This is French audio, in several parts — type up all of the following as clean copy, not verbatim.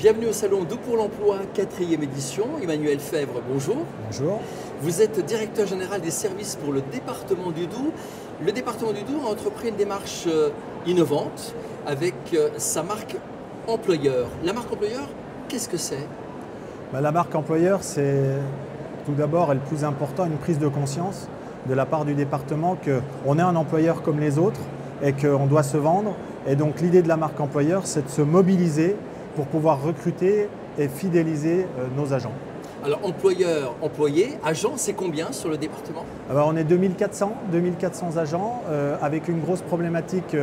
Bienvenue au Salon Doux pour l'Emploi, 4e édition. Emmanuel Fèvre, bonjour. Bonjour. Vous êtes directeur général des services pour le département du Doubs. Le département du Doubs a entrepris une démarche innovante avec sa marque employeur. La marque employeur, qu'est-ce que c'est? La marque employeur, c'est tout d'abord et le plus important, une prise de conscience de la part du département qu'on est un employeur comme les autres et qu'on doit se vendre. Et donc l'idée de la marque employeur, c'est de se mobiliser pour pouvoir recruter et fidéliser nos agents. Alors employeur, employé, agent, c'est combien sur le département? Alors, on est 2400 agents avec une grosse problématique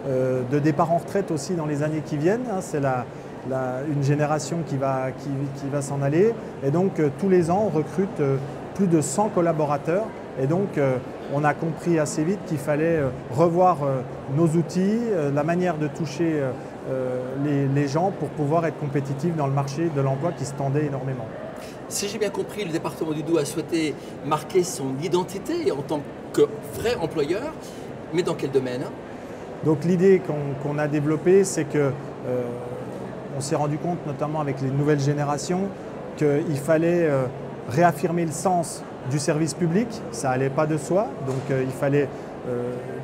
de départ en retraite aussi dans les années qui viennent. C'est une génération qui va s'en aller. Et donc tous les ans, on recrute plus de 100 collaborateurs. Et donc on a compris assez vite qu'il fallait revoir nos outils, la manière de toucher les gens pour pouvoir être compétitifs dans le marché de l'emploi qui se tendait énormément. Si j'ai bien compris, le département du Doubs a souhaité marquer son identité en tant que vrai employeur, mais dans quel domaine? Donc l'idée qu'on a développée, c'est que on s'est rendu compte, notamment avec les nouvelles générations, qu'il fallait réaffirmer le sens du service public. Ça n'allait pas de soi, donc il fallait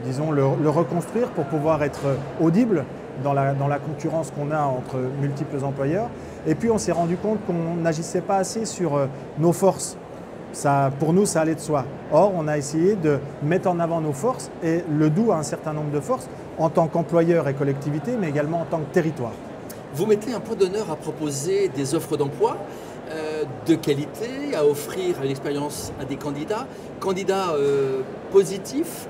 disons, le reconstruire pour pouvoir être audible dans la concurrence qu'on a entre multiples employeurs. Et puis on s'est rendu compte qu'on n'agissait pas assez sur nos forces. Pour nous, ça allait de soi. Or, on a essayé de mettre en avant nos forces et le Doubs a un certain nombre de forces en tant qu'employeur et collectivité, mais également en tant que territoire. Vous mettez un point d'honneur à proposer des offres d'emploi de qualité, à offrir une expérience à des candidats positifs.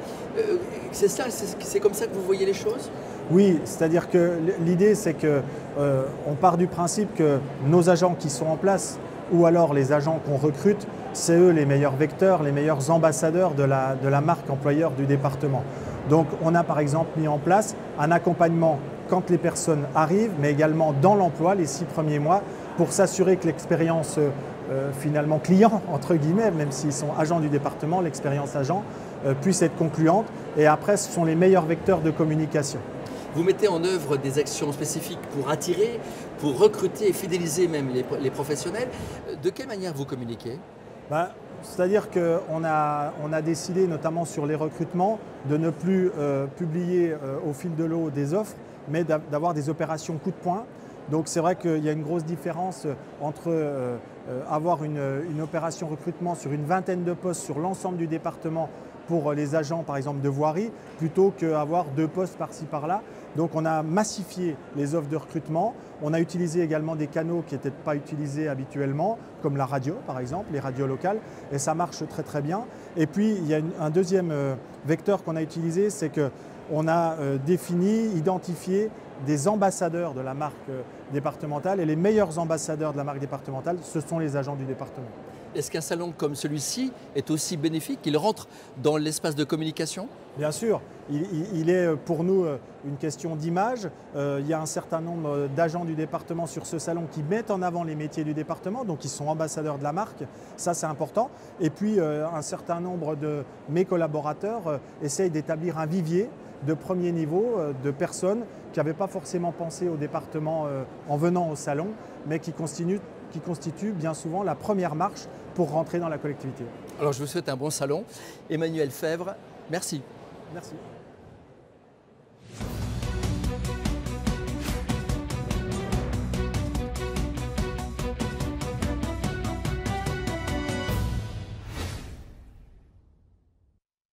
C'est comme ça que vous voyez les choses? Oui, c'est-à-dire que l'idée, c'est qu'on part du principe que nos agents qui sont en place, ou alors les agents qu'on recrute, c'est eux les meilleurs vecteurs, les meilleurs ambassadeurs de la marque employeur du département. Donc on a par exemple mis en place un accompagnement quand les personnes arrivent, mais également dans l'emploi les 6 premiers mois, pour s'assurer que l'expérience finalement client, entre guillemets, même s'ils sont agents du département, l'expérience agent puisse être concluante. Et après, ce sont les meilleurs vecteurs de communication. Vous mettez en œuvre des actions spécifiques pour attirer, pour recruter et fidéliser même les professionnels. De quelle manière vous communiquez? C'est-à-dire qu'on a décidé, notamment sur les recrutements, de ne plus publier au fil de l'eau des offres, mais d'avoir des opérations coup de poing. Donc c'est vrai qu'il y a une grosse différence entre avoir une opération recrutement sur une vingtaine de postes sur l'ensemble du département pour les agents par exemple de voirie, plutôt qu'avoir 2 postes par-ci par-là. Donc on a massifié les offres de recrutement. On a utilisé également des canaux qui n'étaient pas utilisés habituellement, comme la radio par exemple, les radios locales, et ça marche très très bien. Et puis il y a un deuxième vecteur qu'on a utilisé, c'est qu'on a défini, identifié des ambassadeurs de la marque départementale, et les meilleurs ambassadeurs de la marque départementale, ce sont les agents du département. Est-ce qu'un salon comme celui-ci est aussi bénéfique? Il rentre dans l'espace de communication? Bien sûr, il est pour nous une question d'image. Il y a un certain nombre d'agents du département sur ce salon qui mettent en avant les métiers du département, donc ils sont ambassadeurs de la marque, ça c'est important. Et puis un certain nombre de mes collaborateurs essayent d'établir un vivier de premier niveau de personnes qui n'avaient pas forcément pensé au département en venant au salon, mais qui constituent bien souvent la première marche pour rentrer dans la collectivité. Alors je vous souhaite un bon salon. Emmanuel Fèvre, merci. Merci.